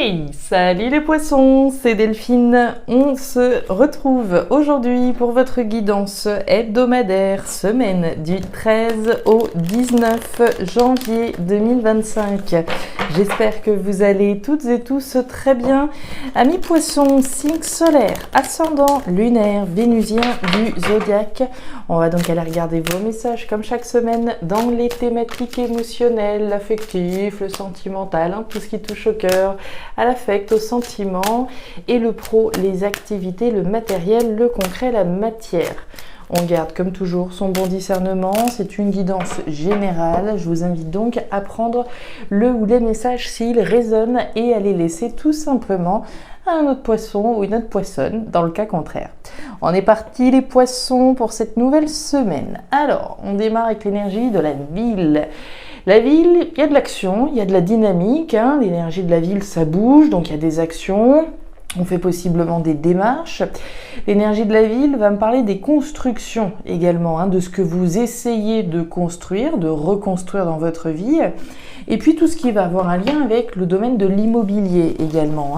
Hey, salut les poissons, c'est Delphine. On se retrouve aujourd'hui pour votre guidance hebdomadaire, semaine du 13 au 19 janvier 2025. J'espère que vous allez toutes et tous très bien. Amis poissons, signe solaire, ascendant lunaire, vénusien du zodiaque. On va donc aller regarder vos messages comme chaque semaine dans les thématiques émotionnelles, l'affectif, le sentimental, tout ce qui touche au cœur, à l'affect, au sentiment, et le pro, les activités, le matériel, le concret, la matière. On garde comme toujours son bon discernement, c'est une guidance générale. Je vous invite donc à prendre le ou les messages s'ils résonnent et à les laisser tout simplement à un autre poisson ou une autre poissonne dans le cas contraire. On est parti les poissons pour cette nouvelle semaine. Alors, on démarre avec l'énergie de la ville. La ville, il y a de l'action, il y a de la dynamique, l'énergie de la ville ça bouge, donc il y a des actions. On fait possiblement des démarches. L'énergie de la ville va me parler des constructions également, de ce que vous essayez de construire, de reconstruire dans votre vie. Et puis tout ce qui va avoir un lien avec le domaine de l'immobilier également.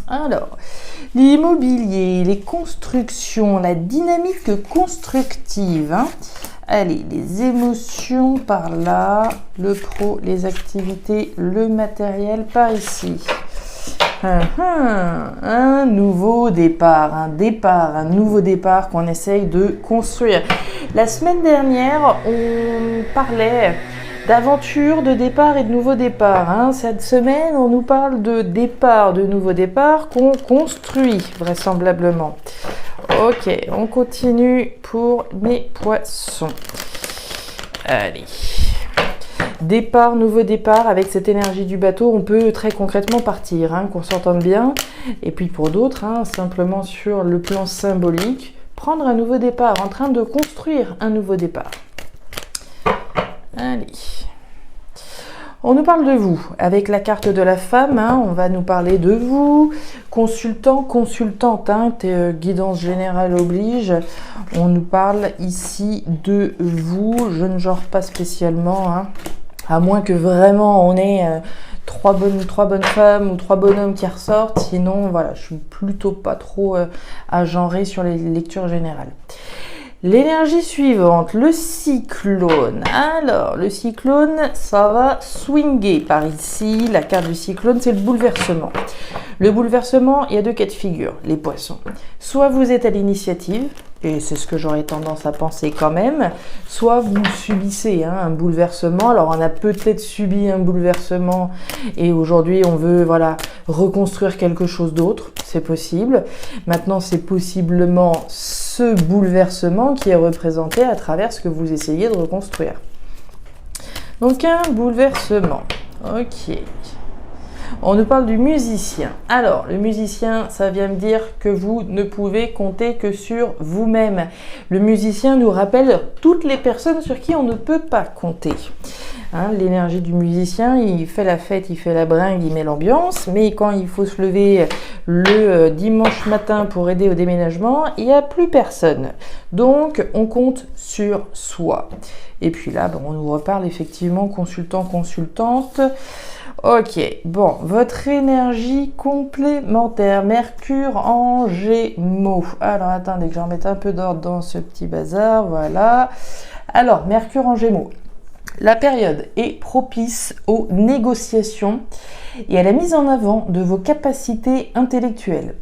Alors, l'immobilier, les constructions, la dynamique constructive. Allez, les émotions par là, le pro, les activités, le matériel par ici. Un nouveau départ, un nouveau départ qu'on essaye de construire. La semaine dernière, on parlait d'aventure, de départ et de nouveau départ. Cette semaine, on nous parle de départ, de nouveau départ qu'on construit vraisemblablement. Ok, on continue pour mes poissons. Allez. Départ, nouveau départ, avec cette énergie du bateau, on peut très concrètement partir, qu'on s'entende bien. Et puis pour d'autres, simplement sur le plan symbolique, prendre un nouveau départ, en train de construire un nouveau départ. Allez. On nous parle de vous, avec la carte de la femme, on va nous parler de vous, consultant, consultante, guidance générale oblige, on nous parle ici de vous, je ne genre pas spécialement, à moins que vraiment on ait trois bonnes femmes ou trois bonhommes qui ressortent, sinon voilà, je suis plutôt pas trop à genrer sur les lectures générales. L'énergie suivante, le cyclone. Alors, le cyclone, ça va swinger par ici. La carte du cyclone, c'est le bouleversement. Le bouleversement, il y a deux cas de figure, les poissons. Soit vous êtes à l'initiative, et c'est ce que j'aurais tendance à penser quand même, soit vous subissez un bouleversement. Alors, on a peut-être subi un bouleversement et aujourd'hui, on veut reconstruire quelque chose d'autre. C'est possible. Maintenant, c'est possiblement ce bouleversement qui est représenté à travers ce que vous essayez de reconstruire. Donc, un bouleversement. Ok. On nous parle du musicien. Alors, le musicien, ça vient me dire que vous ne pouvez compter que sur vous-même. Le musicien nous rappelle toutes les personnes sur qui on ne peut pas compter. L'énergie du musicien, il fait la fête, il fait la bringue, il met l'ambiance, mais quand il faut se lever le dimanche matin pour aider au déménagement, il n'y a plus personne. Donc, on compte sur soi. Et puis là, on nous reparle effectivement consultant, consultante. Ok, bon, votre énergie complémentaire, Mercure en Gémeaux. Alors, attendez que j'en mette un peu d'ordre dans ce petit bazar, voilà. Alors, Mercure en Gémeaux. La période est propice aux négociations et à la mise en avant de vos capacités intellectuelles.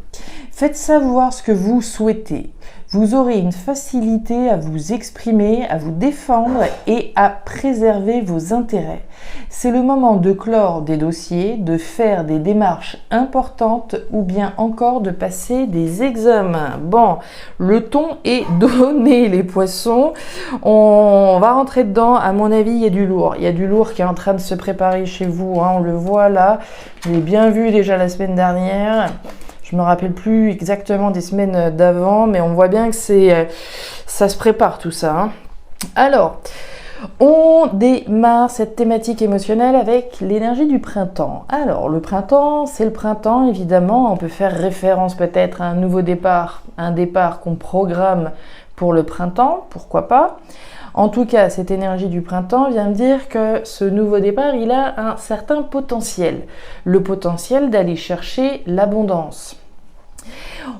Faites savoir ce que vous souhaitez. Vous aurez une facilité à vous exprimer, à vous défendre et à préserver vos intérêts. C'est le moment de clore des dossiers, de faire des démarches importantes ou bien encore de passer des examens. Bon, le ton est donné les poissons. On va rentrer dedans. À mon avis, il y a du lourd. Il y a du lourd qui est en train de se préparer chez vous. On le voit là. Je l'ai bien vu déjà la semaine dernière. Je me rappelle plus exactement des semaines d'avant, mais on voit bien que ça se prépare tout ça. Alors, on démarre cette thématique émotionnelle avec l'énergie du printemps. Alors, le printemps, c'est le printemps, évidemment. On peut faire référence peut-être à un nouveau départ, un départ qu'on programme pour le printemps, pourquoi pas. En tout cas, cette énergie du printemps vient me dire que ce nouveau départ, il a un certain potentiel. Le potentiel d'aller chercher l'abondance.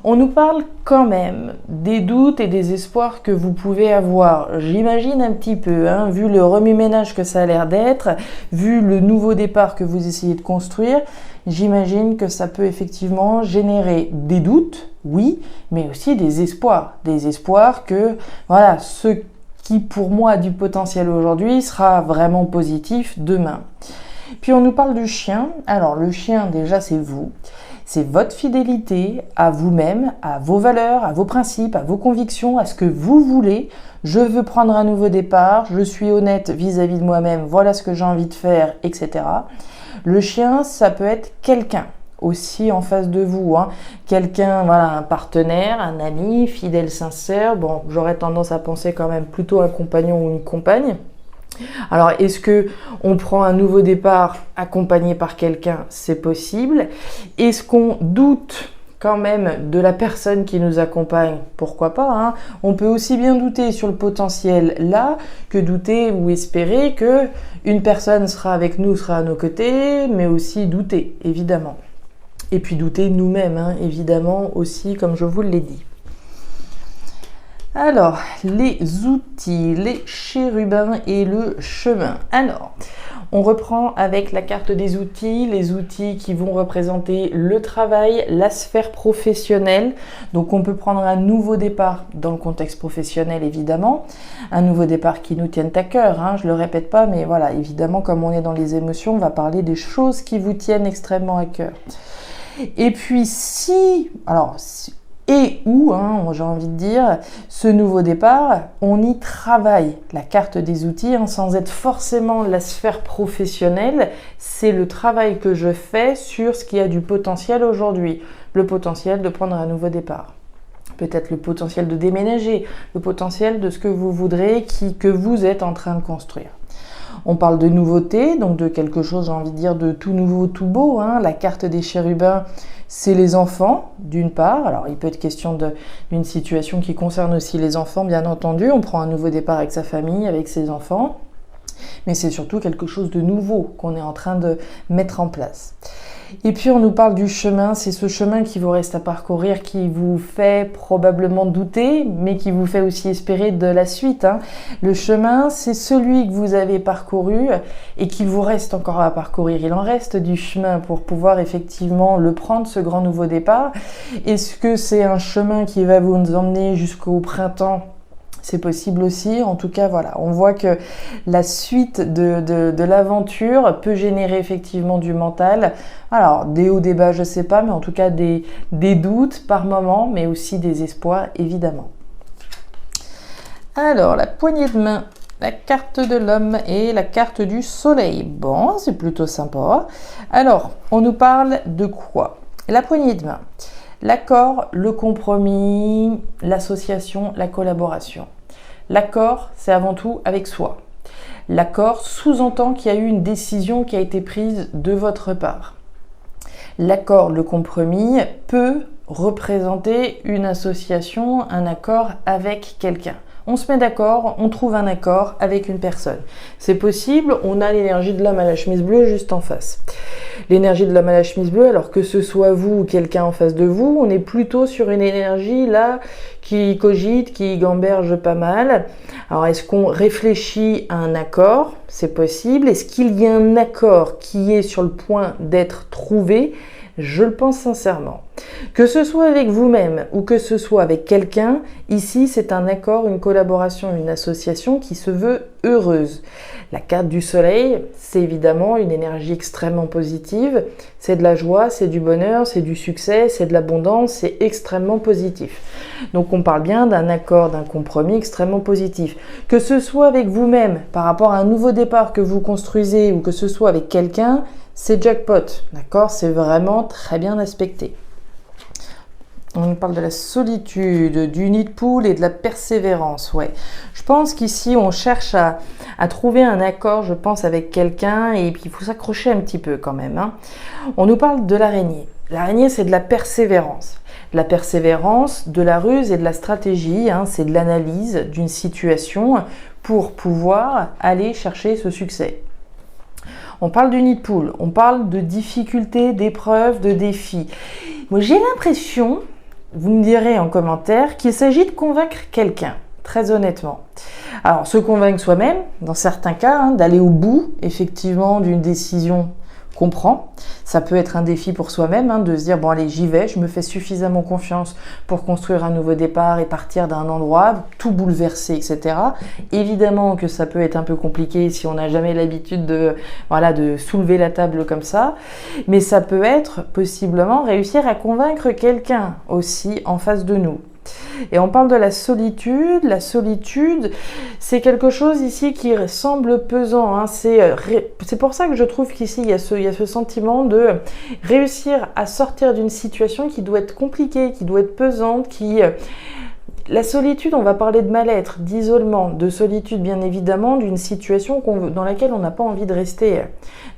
On nous parle quand même des doutes et des espoirs que vous pouvez avoir. J'imagine un petit peu, vu le remue-ménage que ça a l'air d'être, vu le nouveau départ que vous essayez de construire, j'imagine que ça peut effectivement générer des doutes, oui, mais aussi des espoirs. Des espoirs que, voilà, ce qui pour moi a du potentiel aujourd'hui sera vraiment positif demain. Puis on nous parle du chien. Alors le chien, déjà, c'est vous. C'est votre fidélité à vous-même, à vos valeurs, à vos principes, à vos convictions, à ce que vous voulez. Je veux prendre un nouveau départ, je suis honnête vis-à-vis de moi-même, voilà ce que j'ai envie de faire, etc. Le chien, ça peut être quelqu'un aussi en face de vous. Quelqu'un, voilà, un partenaire, un ami, fidèle, sincère. Bon, j'aurais tendance à penser quand même plutôt un compagnon ou une compagne. Alors, est-ce que on prend un nouveau départ accompagné par quelqu'un? C'est possible. Est-ce qu'on doute quand même de la personne qui nous accompagne? Pourquoi pas, On peut aussi bien douter sur le potentiel là que douter ou espérer que une personne sera avec nous, sera à nos côtés, mais aussi douter, évidemment. Et puis douter nous-mêmes, évidemment aussi, comme je vous l'ai dit. Alors, les outils, les chérubins et le chemin. Alors, on reprend avec la carte des outils, les outils qui vont représenter le travail, la sphère professionnelle. Donc, on peut prendre un nouveau départ dans le contexte professionnel, évidemment. Un nouveau départ qui nous tienne à cœur, je le répète pas, mais voilà, évidemment, comme on est dans les émotions, on va parler des choses qui vous tiennent extrêmement à cœur. Et puis, j'ai envie de dire, ce nouveau départ, on y travaille. La carte des outils, sans être forcément la sphère professionnelle, c'est le travail que je fais sur ce qui a du potentiel aujourd'hui. Le potentiel de prendre un nouveau départ. Peut-être le potentiel de déménager, le potentiel de ce que vous voudrez, que vous êtes en train de construire. On parle de nouveauté, donc de quelque chose, j'ai envie de dire, de tout nouveau, tout beau. La carte des chérubins, c'est les enfants, d'une part. Alors, il peut être question d'une situation qui concerne aussi les enfants, bien entendu. On prend un nouveau départ avec sa famille, avec ses enfants. Mais c'est surtout quelque chose de nouveau qu'on est en train de mettre en place. Et puis, on nous parle du chemin. C'est ce chemin qui vous reste à parcourir, qui vous fait probablement douter, mais qui vous fait aussi espérer de la suite. Le chemin, c'est celui que vous avez parcouru et qu'il vous reste encore à parcourir. Il en reste du chemin pour pouvoir effectivement le prendre, ce grand nouveau départ. Est-ce que c'est un chemin qui va vous emmener jusqu'au printemps ? C'est possible aussi. En tout cas, voilà, on voit que la suite de l'aventure peut générer effectivement du mental. Alors, des hauts, des bas, je sais pas, mais en tout cas des doutes par moment, mais aussi des espoirs, évidemment. Alors, la poignée de main, la carte de l'homme et la carte du soleil. Bon, c'est plutôt sympa. Alors, on nous parle de quoi? La poignée de main. L'accord, le compromis, l'association, la collaboration. L'accord, c'est avant tout avec soi. L'accord sous-entend qu'il y a eu une décision qui a été prise de votre part. L'accord, le compromis, peut représenter une association, un accord avec quelqu'un. On se met d'accord, on trouve un accord avec une personne. C'est possible, on a l'énergie de l'homme à la chemise bleue juste en face. L'énergie de l'homme à la chemise bleue, alors que ce soit vous ou quelqu'un en face de vous, on est plutôt sur une énergie là qui cogite, qui gamberge pas mal. Alors est-ce qu'on réfléchit à un accord? C'est possible. Est-ce qu'il y a un accord qui est sur le point d'être trouvé? Je le pense sincèrement. Que ce soit avec vous-même ou que ce soit avec quelqu'un, ici c'est un accord, une collaboration, une association qui se veut heureuse. La carte du soleil, c'est évidemment une énergie extrêmement positive. C'est de la joie, c'est du bonheur, c'est du succès, c'est de l'abondance, c'est extrêmement positif. Donc on parle bien d'un accord, d'un compromis extrêmement positif. Que ce soit avec vous-même par rapport à un nouveau départ que vous construisez ou que ce soit avec quelqu'un, c'est jackpot, d'accord? C'est vraiment très bien aspecté. On nous parle de la solitude, du nid de poule et de la persévérance, ouais. Je pense qu'ici, on cherche à trouver un accord, je pense, avec quelqu'un et puis il faut s'accrocher un petit peu quand même. On nous parle de l'araignée. L'araignée, c'est de la persévérance. De la persévérance, de la ruse et de la stratégie, c'est de l'analyse d'une situation pour pouvoir aller chercher ce succès. On parle du nid de poule, on parle de difficultés, d'épreuves, de défis. Moi, j'ai l'impression, vous me direz en commentaire, qu'il s'agit de convaincre quelqu'un, très honnêtement. Alors, se convaincre soi-même, dans certains cas, d'aller au bout, effectivement, d'une décision qu'on prend. Ça peut être un défi pour soi-même, de se dire, bon allez, j'y vais, je me fais suffisamment confiance pour construire un nouveau départ et partir d'un endroit, tout bouleverser, etc. Évidemment que ça peut être un peu compliqué si on n'a jamais l'habitude de soulever la table comme ça, mais ça peut être possiblement réussir à convaincre quelqu'un aussi en face de nous. Et on parle de la solitude. La solitude, c'est quelque chose ici qui semble pesant. C'est pour ça que je trouve qu'ici, il y a ce sentiment de réussir à sortir d'une situation qui doit être compliquée, qui doit être pesante, La solitude, on va parler de mal-être, d'isolement, de solitude bien évidemment, d'une situation dans laquelle on n'a pas envie de rester.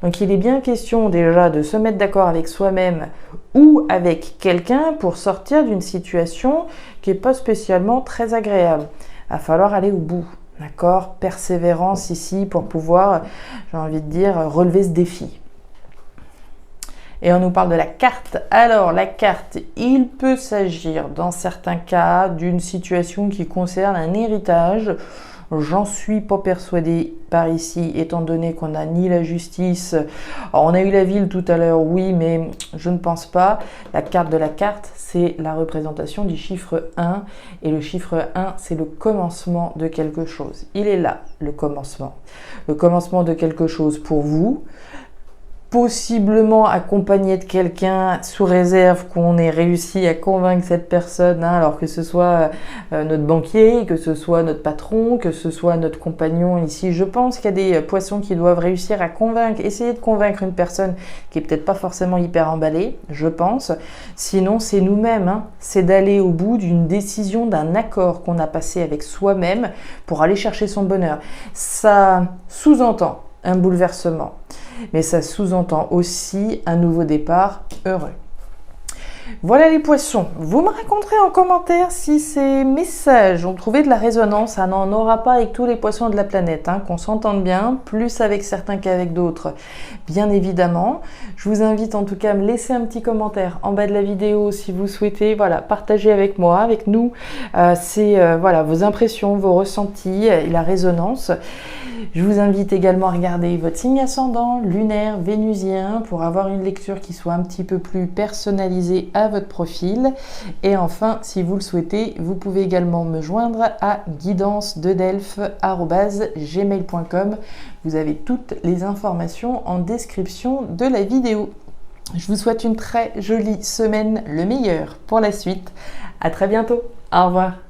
Donc il est bien question déjà de se mettre d'accord avec soi-même ou avec quelqu'un pour sortir d'une situation qui n'est pas spécialement très agréable. Il va falloir aller au bout, d'accord ? Persévérance ici pour pouvoir, j'ai envie de dire, relever ce défi. Et on nous parle de la carte. Alors, la carte, il peut s'agir dans certains cas d'une situation qui concerne un héritage. J'en suis pas persuadée par ici, étant donné qu'on n'a ni la justice. Alors, on a eu la ville tout à l'heure, oui, mais je ne pense pas. La carte de la carte, c'est la représentation du chiffre 1. Et le chiffre 1, c'est le commencement de quelque chose. Il est là, le commencement. Le commencement de quelque chose pour vous. Possiblement accompagné de quelqu'un sous réserve qu'on ait réussi à convaincre cette personne, alors que ce soit notre banquier, que ce soit notre patron, que ce soit notre compagnon ici. Je pense qu'il y a des poissons qui doivent réussir à essayer de convaincre une personne qui est peut-être pas forcément hyper emballée, je pense. Sinon, c'est nous-mêmes, c'est d'aller au bout d'une décision, d'un accord qu'on a passé avec soi-même pour aller chercher son bonheur. Ça sous-entend un bouleversement, mais ça sous-entend aussi un nouveau départ heureux. Voilà les poissons, vous me raconterez en commentaire si ces messages ont trouvé de la résonance. Ça n'en aura pas avec tous les poissons de la planète, qu'on s'entende bien, plus avec certains qu'avec d'autres, bien évidemment. Je vous invite en tout cas à me laisser un petit commentaire en bas de la vidéo si vous souhaitez partager avec moi, avec nous, vos impressions, vos ressentis et la résonance. Je vous invite également à regarder votre signe ascendant, lunaire, vénusien, pour avoir une lecture qui soit un petit peu plus personnalisée à votre profil. Et enfin, si vous le souhaitez, vous pouvez également me joindre à guidancededelphes@gmail.com. Vous avez toutes les informations en description de la vidéo. Je vous souhaite une très jolie semaine, le meilleur pour la suite. À très bientôt. Au revoir.